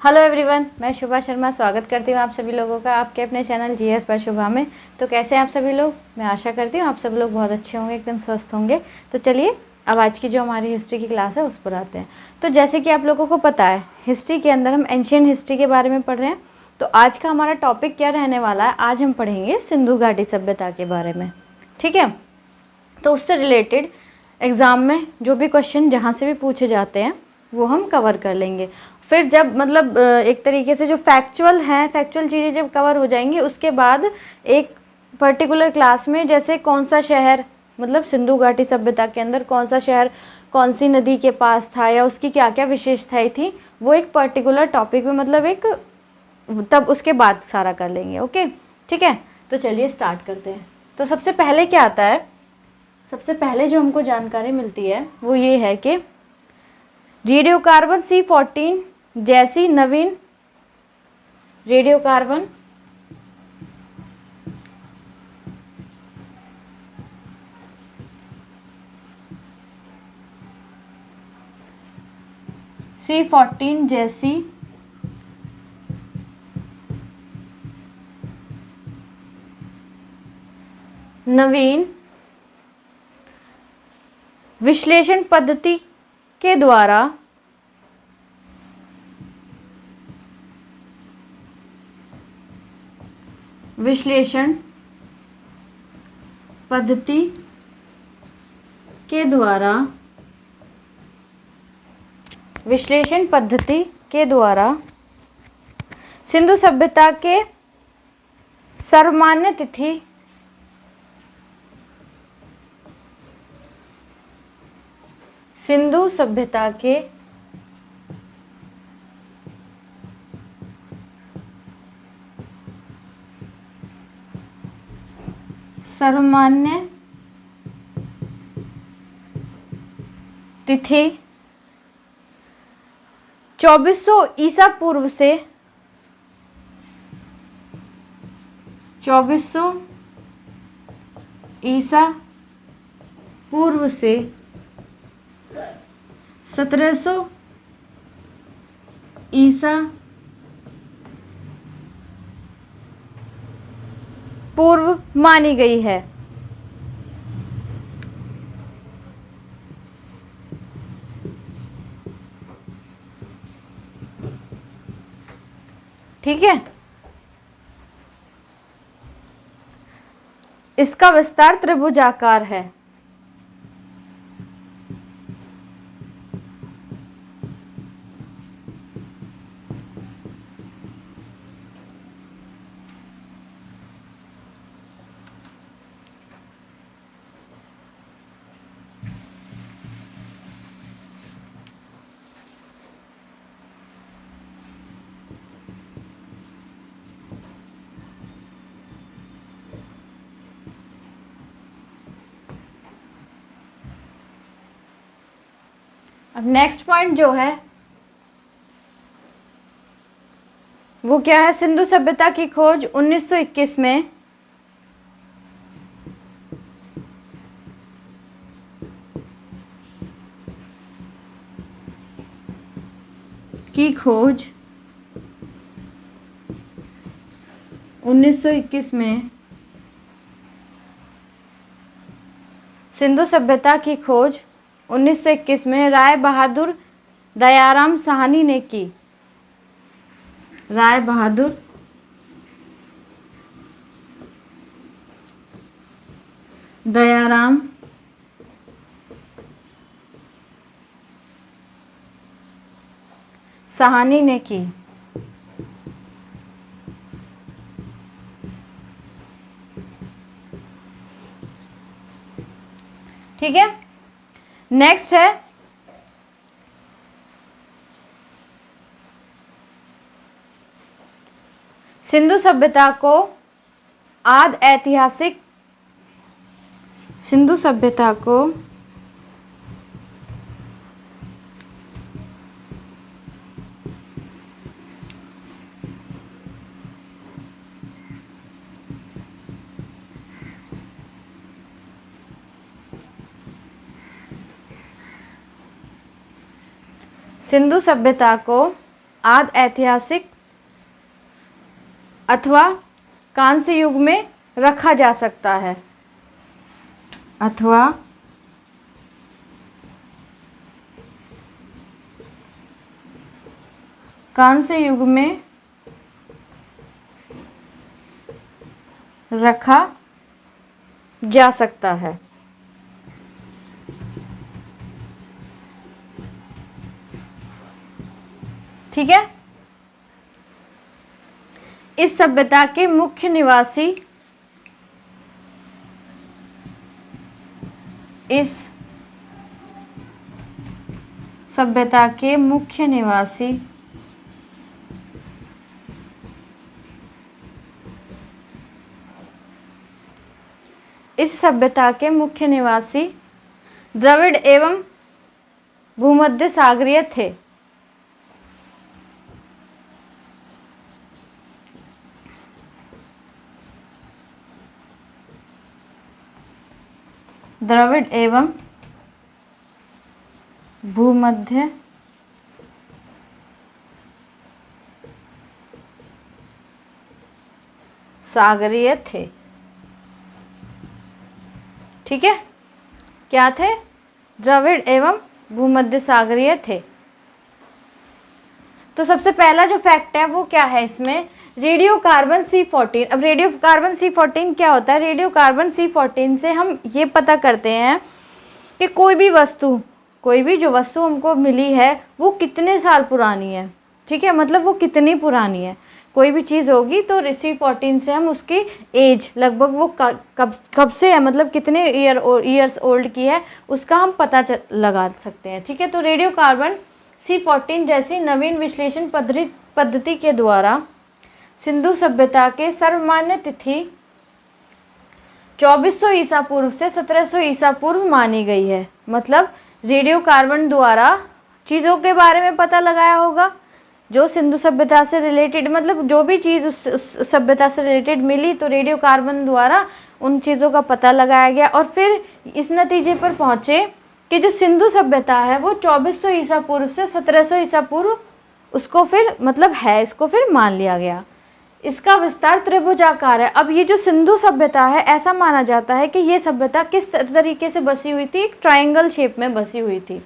Hello everyone, मैं शुभा शर्मा स्वागत करती हूँ आप सभी लोगों का आपके अपने चैनल जीएस बाय शुभा में। तो कैसे हैं आप सभी लोग? मैं आशा करती हूँ आप सब लोग बहुत अच्छे होंगे, एकदम स्वस्थ होंगे। तो चलिए अब आज की जो हमारी हिस्ट्री की क्लास है उस पर आते हैं। तो जैसे कि आप लोगों को पता है, हिस्ट्री के अंदर हम एंशियंट हिस्ट्री के बारे में पढ़ रहे हैं। तो आज का हमारा टॉपिक क्या रहने वाला है? आज हम पढ़ेंगे सिंधु घाटी सभ्यता के बारे में, ठीक है। तो उससे रिलेटेड एग्ज़ाम में जो भी क्वेश्चन जहाँ से भी पूछे जाते हैं वो हम कवर कर लेंगे। फिर जब मतलब एक तरीके से जो फैक्चुअल चीज़ें जब कवर हो जाएंगी, उसके बाद एक पर्टिकुलर क्लास में जैसे कौन सा शहर, मतलब सिंधु घाटी सभ्यता के अंदर कौन सा शहर कौन सी नदी के पास था या उसकी क्या क्या विशेषताएं थी, वो एक पर्टिकुलर टॉपिक में मतलब एक तब उसके बाद सारा कर लेंगे। ओके, ठीक है। तो चलिए स्टार्ट करते हैं। तो सबसे पहले क्या आता है? सबसे पहले जो हमको जानकारी मिलती है वो ये है कि रेडियोकार्बन C14 जैसी नवीन रेडियोकार्बन C14 जैसी नवीन विश्लेषण पद्धति के द्वारा विश्लेषण पद्धति के द्वारा सिंधु सभ्यता के सर्वमान्य तिथि सिंधु सभ्यता के सर्वमान्य तिथि 2400 ईसा पूर्व से 2400 ईसा पूर्व से 1700 ईसा पूर्व मानी गई है। ठीक है, इसका विस्तार त्रिभुजाकार है। अब नेक्स्ट पॉइंट जो है वो क्या है? सिंधु सभ्यता की खोज 1921 में की खोज 1921 में सिंधु सभ्यता की खोज 1921 में राय बहादुर दयाराम साहनी ने की। राय बहादुर दयाराम साहनी ने की। ठीक है, नेक्स्ट है सिंधु सभ्यता को आद ऐतिहासिक सिंधु सभ्यता को सिंधु सभ्यता को आदि ऐतिहासिक अथवा कांस्य युग में रखा जा सकता है, अथवा कांस्य युग में रखा जा सकता है। ठीक है। इस सभ्यता के मुख्य निवासी इस सभ्यता के मुख्य निवासी इस सभ्यता के मुख्य निवासी द्रविड़ एवं भूमध्य सागरीय थे। द्रविड़ एवं भूमध्य सागरीय थे। ठीक है, क्या थे? द्रविड़ एवं भूमध्य सागरीय थे। तो सबसे पहला जो फैक्ट है वो क्या है इसमें? Radio carbon C14। अब रेडियो कार्बन C14 क्या होता है? रेडियो कार्बन C14 से हम ये पता करते हैं कि कोई भी जो वस्तु हमको मिली है वो कितने साल पुरानी है। ठीक है, मतलब वो कितनी पुरानी है। कोई भी चीज़ होगी तो C14 से हम उसकी एज लगभग वो कब से है, मतलब कितने ईयर्स ओल्ड की है, उसका हम पता लगा सकते हैं। ठीक है, तो रेडियो कार्बन C14 जैसी नवीन विश्लेषण पद्धति के द्वारा सिंधु सभ्यता के सर्वमान्य तिथि 2400 ईसा पूर्व से 1700 ईसा पूर्व मानी गई है। मतलब रेडियो कार्बन द्वारा चीज़ों के बारे में पता लगाया होगा जो सिंधु सभ्यता से रिलेटेड, मतलब जो भी चीज़ उस सभ्यता से रिलेटेड मिली तो रेडियो कार्बन द्वारा उन चीज़ों का पता लगाया गया और फिर इस नतीजे पर पहुँचे कि जो सिंधु सभ्यता है वो 2400 ईसा पूर्व से 1700 ईसा पूर्व उसको फिर मतलब है, इसको फिर मान लिया गया। इसका विस्तार त्रिभुजाकार है। अब ये जो सिंधु सभ्यता है ऐसा माना जाता है कि ये सभ्यता किस तरीके से बसी हुई थी? एक ट्रायंगल शेप में बसी हुई थी।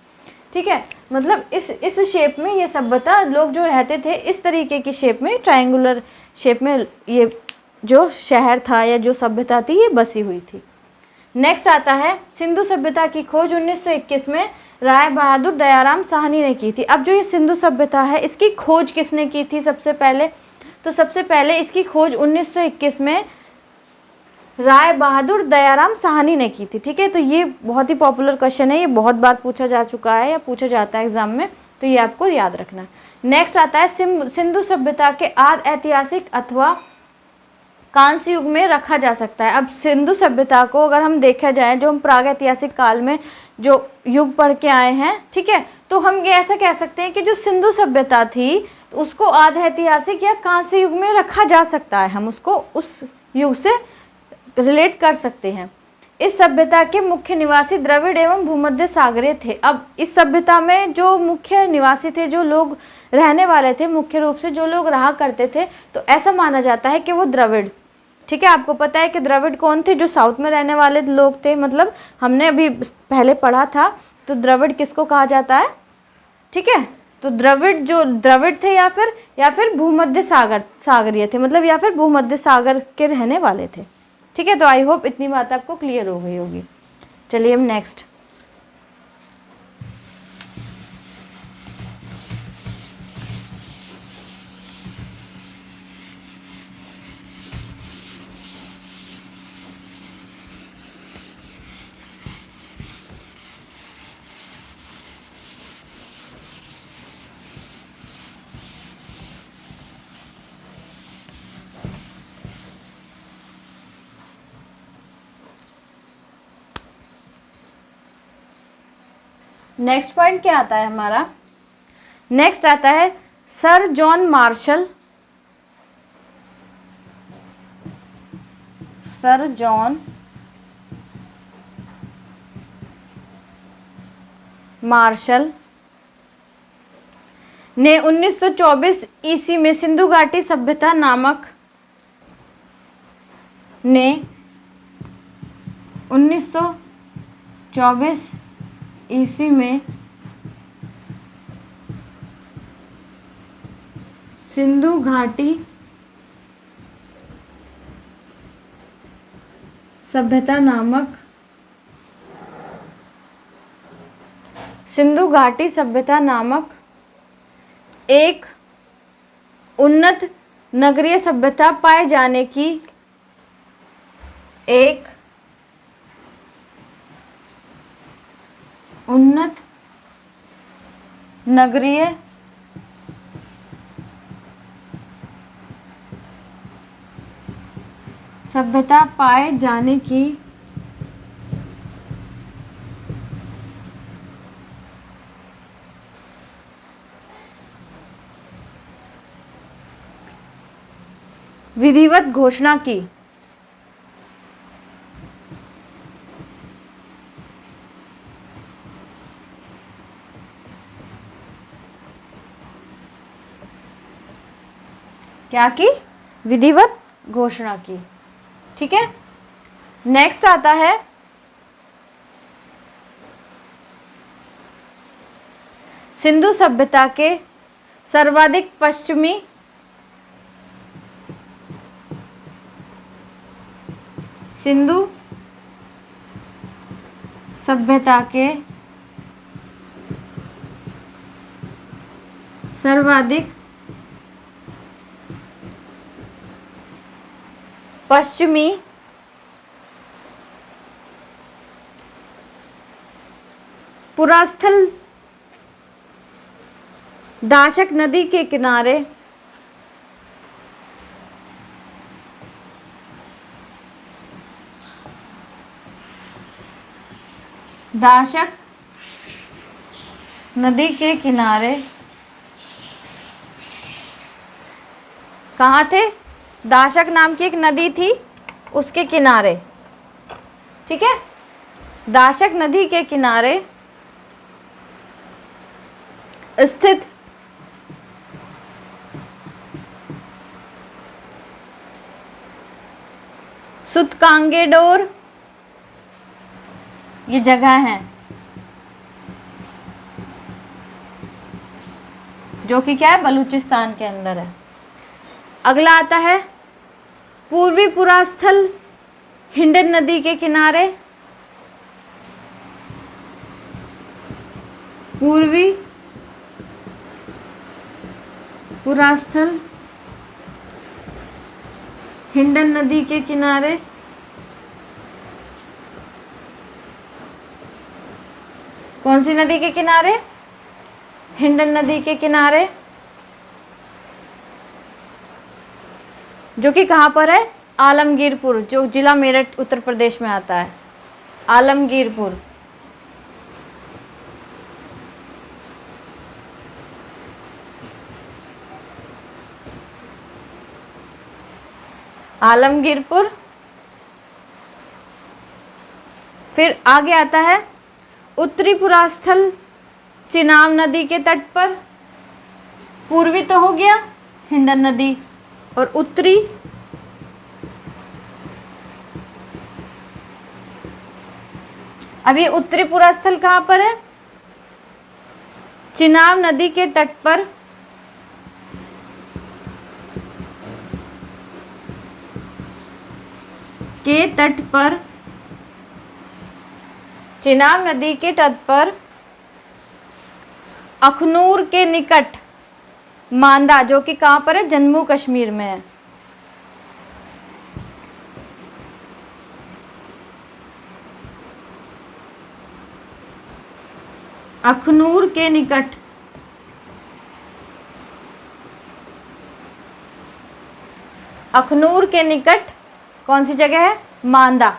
ठीक है, मतलब इस शेप में ये सभ्यता, लोग जो रहते थे इस तरीके की शेप में, ट्रायंगुलर शेप में ये जो शहर था या जो सभ्यता थी ये बसी हुई थी। नेक्स्ट आता है सिंधु सभ्यता की खोज 1921 में राय बहादुर दयाराम साहनी ने की थी। अब जो ये सिंधु सभ्यता है इसकी खोज किसने की थी सबसे पहले? तो सबसे पहले इसकी खोज 1921 में राय बहादुर दयाराम साहनी ने की थी। ठीक है, तो ये बहुत ही पॉपुलर क्वेश्चन है, ये बहुत बार पूछा जा चुका है या पूछा जाता है एग्जाम में, तो ये आपको याद रखना है। नेक्स्ट आता है सिंधु सभ्यता के आदि ऐतिहासिक अथवा कांस्य युग में रखा जा सकता है। अब सिंधु सभ्यता को अगर हम देखा जाए, जो हम प्राग ऐतिहासिक काल में जो युग पढ़ के आए हैं, ठीक है, तो हम ये ऐसा कह सकते हैं कि जो सिंधु सभ्यता थी तो उसको आदि ऐतिहासिक या कांस्य युग में रखा जा सकता है। हम उसको उस युग से रिलेट कर सकते हैं। इस सभ्यता के मुख्य निवासी द्रविड़ एवं भूमध्य सागरीय थे। अब इस सभ्यता में जो मुख्य निवासी थे, जो लोग रहने वाले थे, मुख्य रूप से जो लोग रहा करते थे, तो ऐसा माना जाता है कि वो द्रविड़। ठीक है, आपको पता है कि द्रविड़ कौन थे? जो साउथ में रहने वाले लोग थे, मतलब हमने अभी पहले पढ़ा था। तो द्रविड़ किसको कहा जाता है? ठीक है, तो द्रविड़ थे या फिर भूमध्य सागरीय थे, मतलब या फिर भूमध्य सागर के रहने वाले थे। ठीक है, तो आई होप इतनी बात आपको क्लियर हो गई होगी। चलिए हम नेक्स्ट पॉइंट क्या आता है हमारा? नेक्स्ट आता है sir John Marshall. Sir John Marshall ने 1924 ईस्वी में सिंधु घाटी सभ्यता नामक ने 1924 ईस्वी में सिंधु घाटी सभ्यता नामक एक उन्नत नगरीय सभ्यता पाए जाने की उन्नत नगरीय सभ्यता पाए जाने की विधिवत घोषणा की। क्या की? विधिवत घोषणा की। ठीक है, नेक्स्ट आता है सिंधु सभ्यता के सर्वाधिक पश्चिमी सिंधु सभ्यता के सर्वाधिक पश्चिमी पुरास्थल दाशक नदी के किनारे दाशक नदी के किनारे कहाँ थे? दाशक नाम की एक नदी थी, उसके किनारे। ठीक है, दाशक नदी के किनारे स्थित सुतकांगेडोर ये जगह है, जो कि क्या है? बलूचिस्तान के अंदर है। अगला आता है पूर्वी पुरास्थल हिंडन नदी के किनारे। पूर्वी पुरास्थल हिंडन नदी के किनारे कौन सी नदी के किनारे? हिंडन नदी के किनारे, जो कि कहाँ पर है? आलमगीरपुर, जो जिला मेरठ उत्तर प्रदेश में आता है। आलमगीरपुर। आलमगीरपुर। फिर आगे आता है उत्तरी पुरास्थल चिनाब नदी के तट पर। पूर्वी तो हो गया हिंडन नदी, और उत्तरी अभी उत्तरी पुरास्थल कहाँ पर है? चिनाब नदी के तट पर। चिनाब नदी के तट पर अखनूर के निकट मांदा, जो कि कहाँ पर है? जम्मू कश्मीर में है। अखनूर के निकट कौन सी जगह है? मांदा।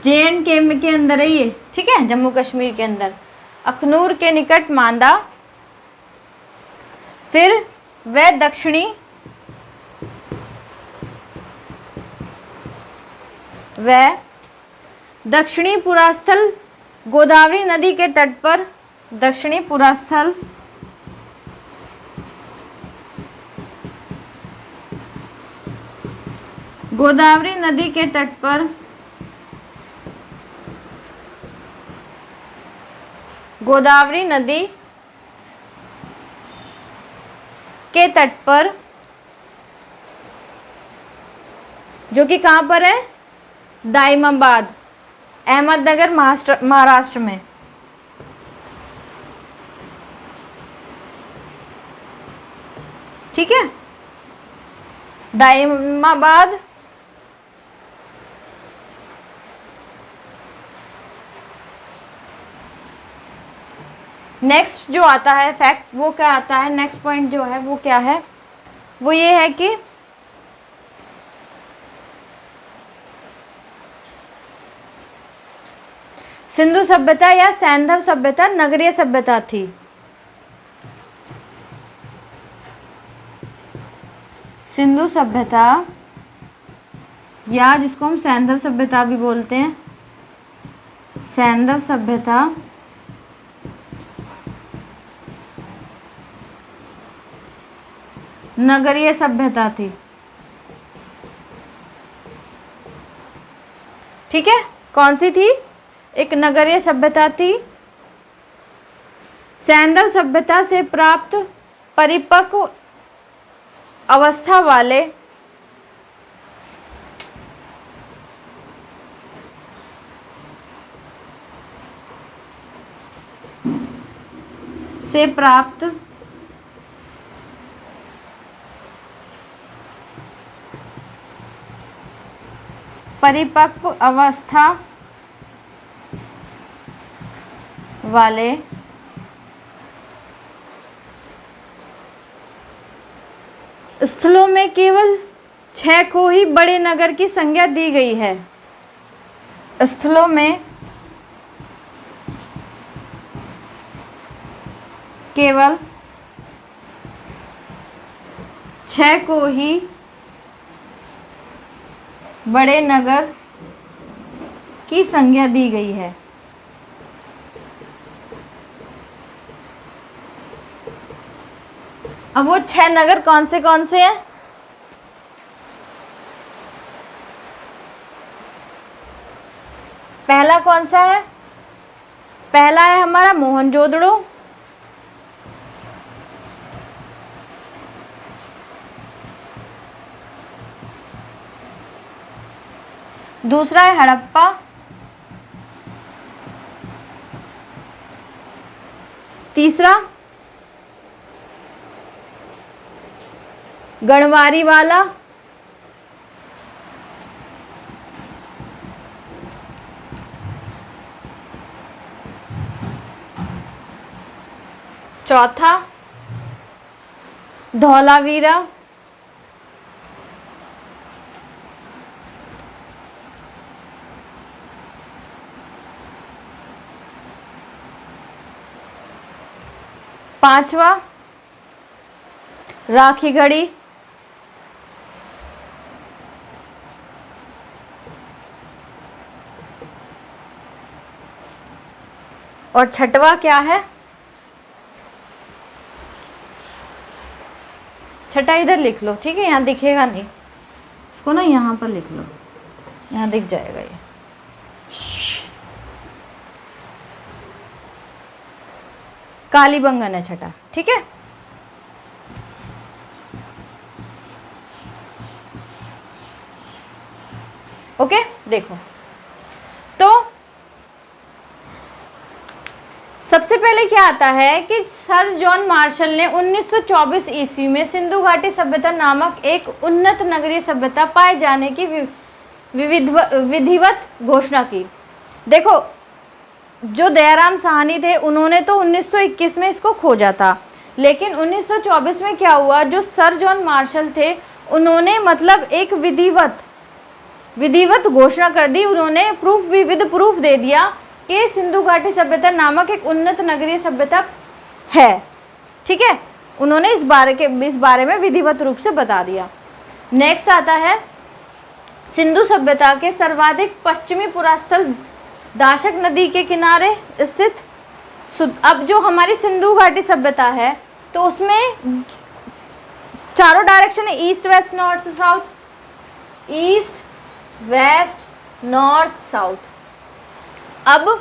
JNK के अंदर है ये। ठीक है, जम्मू कश्मीर के अंदर अखनूर के निकट मांदा। फिर वह दक्षिणी पुरास्थल गोदावरी नदी के तट पर दक्षिणी पुरास्थल गोदावरी नदी के तट पर गोदावरी नदी के तट पर, जो कि कहाँ पर है, दाइमाबाद, अहमदनगर, महाराष्ट्र में। ठीक है, दाइमाबाद नेक्स्ट जो आता है फैक्ट, वो क्या आता है, नेक्स्ट पॉइंट जो है वो क्या है, वो ये है कि सिंधु सभ्यता या सैंधव सभ्यता नगरीय सभ्यता थी। सिंधु सभ्यता या जिसको हम सैंधव सभ्यता भी बोलते हैं, सैंधव सभ्यता नगरीय सभ्यता थी। ठीक है, कौन सी थी, एक नगरीय सभ्यता थी। सैंधव सभ्यता से प्राप्त परिपक्व अवस्था वाले से प्राप्त परिपक्व अवस्था वाले स्थलों में केवल 6 को ही बड़े नगर की संज्ञा दी गई है। स्थलों में केवल 6 को ही बड़े नगर की संज्ञा दी गई है। अब वो 6 नगर कौन से हैं? पहला कौन सा है? पहला है हमारा मोहनजोदड़ो, दूसरा है हड़प्पा, तीसरा गढ़वारी वाला, चौथा धौलावीरा, पांचवा राखीगढ़ी, और छठवा क्या है? छठा इधर लिख लो, ठीक है, यहाँ दिखेगा नहीं, इसको ना यहाँ पर लिख लो, यहाँ दिख जाएगा ये। कालीबंगन है छठा, ठीक है। ओके, देखो तो सबसे पहले क्या आता है कि सर जॉन मार्शल ने 1924 ईस्वी में सिंधु घाटी सभ्यता नामक एक उन्नत नगरीय सभ्यता पाए जाने की विधिवत घोषणा की। देखो, जो दयाराम साहनी थे उन्होंने तो 1921 में इसको खोजा था, लेकिन 1924 में क्या हुआ, जो सर जॉन मार्शल थे उन्होंने मतलब एक विधिवत घोषणा कर दी। उन्होंने प्रूफ भी विद प्रूफ दे दिया कि सिंधु घाटी सभ्यता नामक एक उन्नत नगरीय सभ्यता है। ठीक है, उन्होंने इस बारे में विधिवत रूप से बता दिया। नेक्स्ट आता है सिंधु सभ्यता के सर्वाधिक पश्चिमी पुरास्थल दाशक नदी के किनारे स्थित अब जो हमारी सिंधु घाटी सभ्यता है तो उसमें चारों डायरेक्शन है, east west north south, east west north south. अब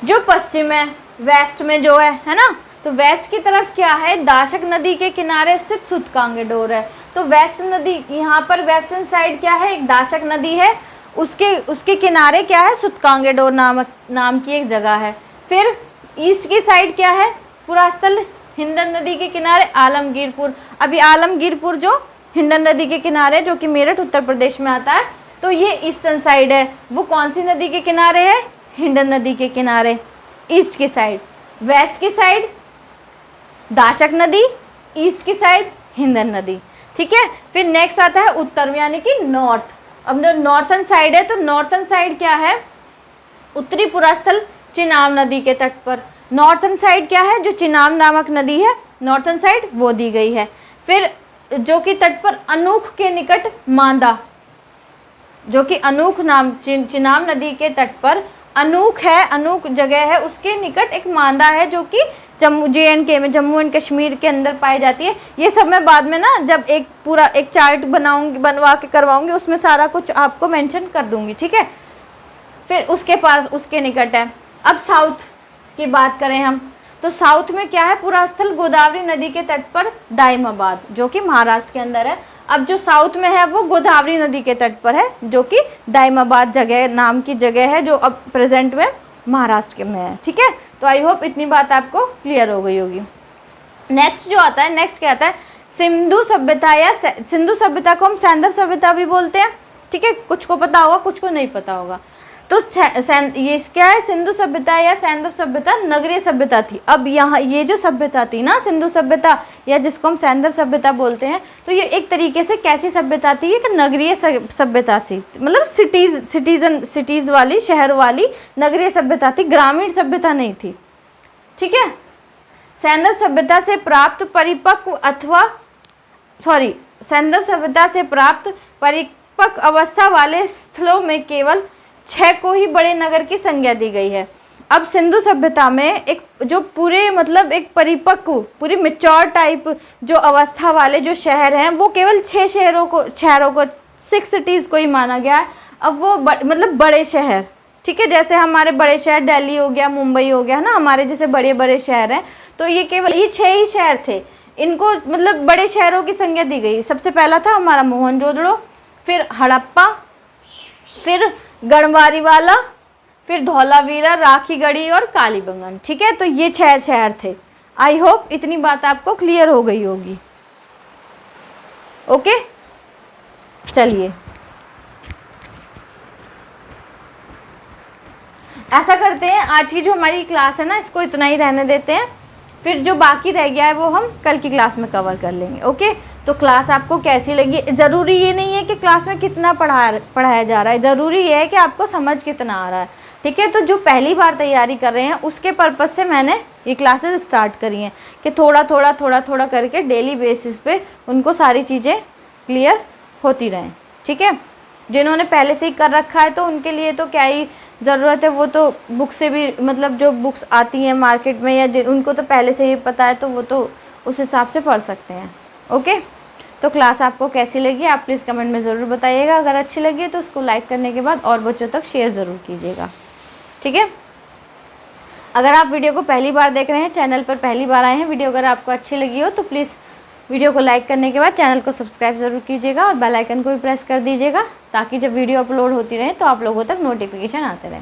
जो पश्चिम है, वेस्ट में जो है ना, तो वेस्ट की तरफ क्या है, दाशक नदी के किनारे स्थित सूतकांगे डोर है। तो वेस्ट नदी, यहाँ पर वेस्टर्न साइड क्या है, एक दाशक नदी है, उसके किनारे क्या है, सूतकांगे डोर नाम की एक जगह है। फिर ईस्ट की साइड क्या है, पुरास्थल हिंडन नदी के किनारे आलमगीरपुर। अभी आलमगीरपुर जो हिंडन नदी के किनारे, जो कि मेरठ उत्तर प्रदेश में आता है, तो ये ईस्टर्न साइड है। वो कौन सी नदी के किनारे है, हिंडन नदी के किनारे, ईस्ट की साइड। वेस्ट की साइड दाशक नदी, ईस्ट की साइड हिंडन नदी, ठीक है। फिर नेक्स्ट आता है उत्तर, यानी कि नॉर्थ। अब जो नॉर्थन साइड है, तो नॉर्थन साइड क्या है, उत्तरी पुरास्थल चिनाब नदी के तट पर। नॉर्थन साइड क्या है, जो चिनाब नामक नदी है, नॉर्थन साइड वो दी गई है। फिर जो कि तट पर अनूख के निकट मांदा, जो कि अनूख नाम चिनाब नदी के तट पर अनूख है, अनूख जगह है, उसके निकट एक मांदा है, जो कि JNK में, जम्मू एंड कश्मीर के अंदर पाई जाती है। ये सब मैं बाद में ना जब एक पूरा एक चार्ट बनवा के करवाऊंगी, उसमें सारा कुछ आपको मेंशन कर दूंगी, ठीक है। फिर उसके पास, उसके निकट है। अब साउथ की बात करें हम, तो साउथ में क्या है, पुरास्थल गोदावरी नदी के तट पर दाइमाबाद, जो कि महाराष्ट्र के अंदर है। अब जो साउथ में है वो गोदावरी नदी के तट पर है, जो कि दाइमाबाद जगह नाम की जगह है, जो अब प्रेजेंट में महाराष्ट्र के में है, ठीक है। तो आई होप इतनी बात आपको क्लियर हो गई होगी। नेक्स्ट जो आता है, नेक्स्ट क्या आता है, सिंधु सभ्यता, या सिंधु सभ्यता को हम सैंधव सभ्यता भी बोलते हैं, ठीक है। कुछ को पता होगा, कुछ को नहीं पता होगा। तो ये क्या है, सिंधु सभ्यता या सैंधव सभ्यता नगरीय सभ्यता थी। अब यहाँ ये जो सभ्यता थी ना, सिंधु सभ्यता या जिसको हम सैंधव सभ्यता बोलते हैं, तो ये एक तरीके से कैसी सभ्यता थी, एक नगरीय सभ्यता थी, मतलब सिटीज़ वाली, शहर वाली नगरीय सभ्यता थी, ग्रामीण सभ्यता नहीं थी, ठीक है। सैंधव सभ्यता से प्राप्त परिपक्व अवस्था वाले स्थलों में केवल 6 को ही बड़े नगर की संज्ञा दी गई है। अब सिंधु सभ्यता में एक जो पूरे मतलब एक परिपक्व, पूरी मेच्योर टाइप जो अवस्था वाले जो शहर हैं, वो केवल 6 शहरों को 6 सिटीज़ को ही माना गया है। अब वो मतलब बड़े शहर, ठीक है, जैसे हमारे बड़े शहर दिल्ली हो गया, मुंबई हो गया, है ना, हमारे जैसे बड़े बड़े शहर हैं, तो ये केवल ये 6 ही शहर थे, इनको मतलब बड़े शहरों की संज्ञा दी गई। सबसे पहला था हमारा मोहनजोदड़ो, फिर हड़प्पा, फिर गढ़वारीवाला, फिर धौलावीरा, राखीगढ़ी और कालीबंगन, ठीक है। तो ये 6 शहर थे। आई होप इतनी बात आपको क्लियर हो गई होगी। ओके, चलिए ऐसा करते हैं, आज की जो हमारी क्लास है ना, इसको इतना ही रहने देते हैं, फिर जो बाकी रह गया है वो हम कल की क्लास में कवर कर लेंगे। ओके, तो क्लास आपको कैसी लगी, ज़रूरी ये नहीं है कि क्लास में कितना पढ़ाया जा रहा है, ज़रूरी ये है कि आपको समझ कितना आ रहा है, ठीक है। तो जो पहली बार तैयारी कर रहे हैं, उसके पर्पज़ से मैंने ये क्लासेस स्टार्ट करी हैं कि थोड़ा थोड़ा करके डेली बेसिस पे उनको सारी चीज़ें क्लियर होती रहें, ठीक है। जिन्होंने पहले से ही कर रखा है तो उनके लिए तो क्या ही ज़रूरत है, वो तो बुक से भी, मतलब जो बुक्स आती हैं मार्केट में, या उनको तो पहले से ही पता है, तो वो तो उस हिसाब से पढ़ सकते हैं। ओके, तो क्लास आपको कैसी लगी आप प्लीज़ कमेंट में ज़रूर बताइएगा। अगर अच्छी लगी तो उसको लाइक करने के बाद और बच्चों तक शेयर ज़रूर कीजिएगा, ठीक है। अगर आप वीडियो को पहली बार देख रहे हैं, चैनल पर पहली बार आए हैं, वीडियो अगर आपको अच्छी लगी हो तो प्लीज़ वीडियो को लाइक करने के बाद चैनल को सब्सक्राइब ज़रूर कीजिएगा और बेल आइकन को भी प्रेस कर दीजिएगा, ताकि जब वीडियो अपलोड होती रहे तो आप लोगों तक नोटिफिकेशन आते रहे।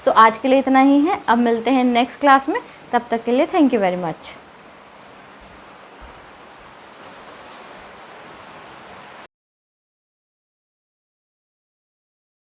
सो आज के लिए इतना ही है, अब मिलते हैं नेक्स्ट क्लास में, तब तक के लिए थैंक यू वेरी मच।